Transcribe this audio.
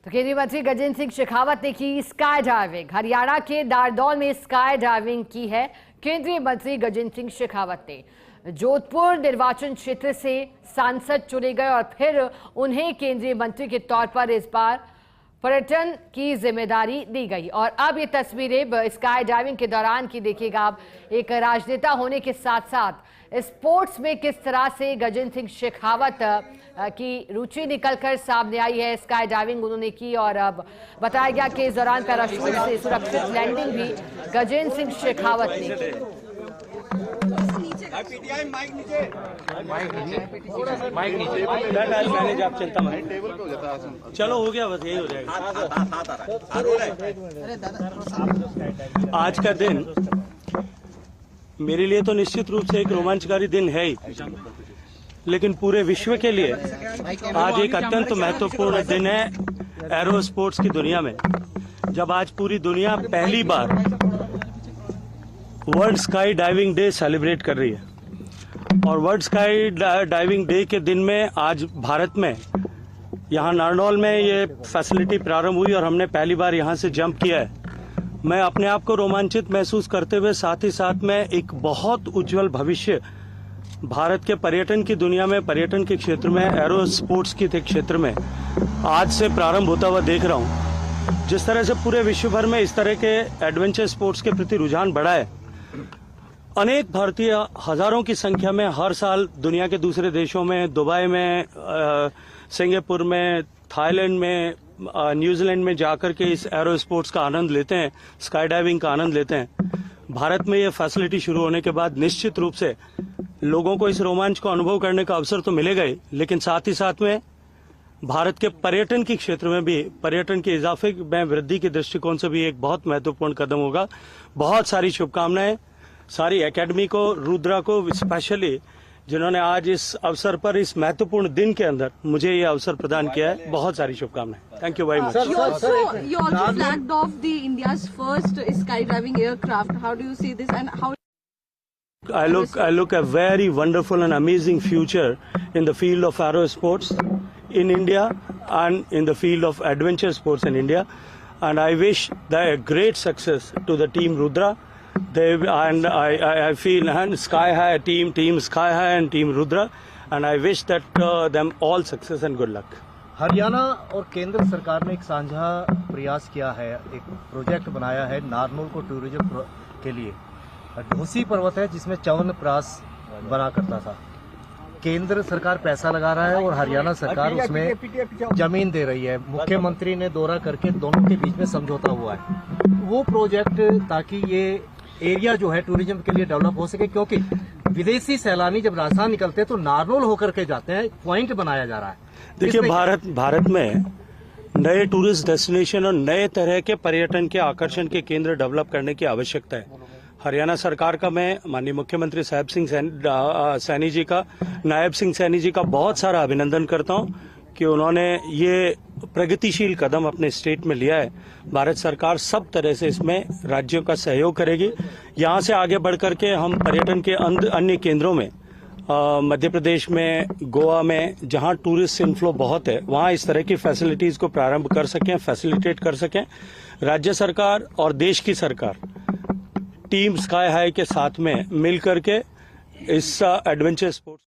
तो केंद्रीय मंत्री गजेंद्र सिंह शेखावत ने की स्काई डाइविंग। हरियाणा के नारनौल में स्काई डाइविंग की है केंद्रीय मंत्री गजेंद्र सिंह शेखावत ने। जोधपुर निर्वाचन क्षेत्र से सांसद चुने गए और फिर उन्हें केंद्रीय मंत्री के तौर पर इस बार पर्यटन की जिम्मेदारी दी गई। और अब ये तस्वीरें स्काई डाइविंग के दौरान की देखिएगा आप। एक राजनेता होने के साथ साथ स्पोर्ट्स में किस तरह से गजेंद्र सिंह शेखावत की रुचि निकलकर सामने आई है। स्काई डाइविंग उन्होंने की और अब बताया गया कि इस दौरान पैराशूट से सुरक्षित लैंडिंग भी गजेंद्र सिंह शेखावत ने की। आप चिंता मत, चलो हो गया, बस यही हो जाएगा। आज का दिन मेरे लिए तो निश्चित रूप से एक रोमांचकारी दिन है ही, लेकिन पूरे विश्व के लिए आज एक अत्यंत महत्वपूर्ण दिन है एरो स्पोर्ट्स की दुनिया में, जब आज पूरी दुनिया पहली बार world skydiving day celebrate कर रही है। और वर्ल्ड स्काई डाइविंग डे के दिन में आज भारत में यहाँ नारनौल में ये फैसिलिटी प्रारंभ हुई और हमने पहली बार यहाँ से जंप किया है। मैं अपने आप को रोमांचित महसूस करते हुए साथ ही साथ में एक बहुत उज्जवल भविष्य भारत के पर्यटन की दुनिया में, पर्यटन के क्षेत्र में, एरो स्पोर्ट्स के क्षेत्र में आज से प्रारंभ होता हुआ देख रहा हूँ। जिस तरह से पूरे विश्व भर में इस तरह के एडवेंचर स्पोर्ट्स के प्रति रुझान बढ़ा है, अनेक भारतीय हजारों की संख्या में हर साल दुनिया के दूसरे देशों में, दुबई में, सिंगापुर में, थाईलैंड में, न्यूजीलैंड में जाकर के इस एरो स्पोर्ट्स का आनंद लेते हैं, स्काई डाइविंग का आनंद लेते हैं। भारत में ये फैसिलिटी शुरू होने के बाद निश्चित रूप से लोगों को इस रोमांच को अनुभव करने का अवसर तो मिलेगा ही, लेकिन साथ ही साथ में भारत के पर्यटन के क्षेत्र में भी, पर्यटन के इजाफे में वृद्धि के दृष्टिकोण से भी एक बहुत महत्वपूर्ण कदम होगा। बहुत सारी शुभकामनाएं सारी एकेडमी को, रुद्रा को स्पेशली, जिन्होंने आज इस अवसर पर, इस महत्वपूर्ण दिन के अंदर मुझे ये अवसर प्रदान किया है। बहुत सारी शुभकामनाएं। Thank you very much. You also flagged off the India's first skydiving aircraft. How do you see this and how? I look a very wonderful and amazing future in the field of aero sports in India and in the field of adventure sports in India, and I wish a great success to the team Rudra. I feel and Sky High team Sky High and team Rudra, and I wish that them all success and good luck. Haryana और केंद्र सरकार ने एक साझा प्रयास किया है, एक प्रोजेक्ट बनाया है नारनौल को टूरिज्म के लिए। ढूंसी पर्वत है जिसमें च्यवनप्राश बना करता था। केंद्र सरकार पैसा लगा रहा है और हरियाणा सरकार उसमें जमीन दे रही है। मुख्यमंत्री ने दौरा करके दोनों के बीच में समझौता हुआ है। वो प्रोजेक्ट ताकि ये एरिया जो है टूरिज्म के लिए डेवलप हो सके, क्योंकि विदेशी सैलानी जब राजस्थान निकलते हैं तो नारनौल होकर के जाते हैं। पॉइंट बनाया जा रहा है। देखिए, भारत में नए टूरिस्ट डेस्टिनेशन और नए तरह के पर्यटन के आकर्षण के केंद्र डेवलप करने की आवश्यकता है। हरियाणा सरकार का मैं माननीय मुख्यमंत्री साहब सिंह सैनी जी का, नायब सिंह सैनी जी का बहुत सारा अभिनंदन करता हूं कि उन्होंने ये प्रगतिशील कदम अपने स्टेट में लिया है। भारत सरकार सब तरह से इसमें राज्यों का सहयोग करेगी। यहाँ से आगे बढ़ करके हम पर्यटन के अन्य केंद्रों में, मध्य प्रदेश में, गोवा में, जहाँ टूरिस्ट इनफ्लो बहुत है, वहाँ इस तरह की फैसिलिटीज को प्रारंभ कर सकें, फैसिलिटेट कर सकें। राज्य सरकार और देश की सरकार टीम स्काई हाई के साथ में मिल करके इस एडवेंचर स्पोर्ट्स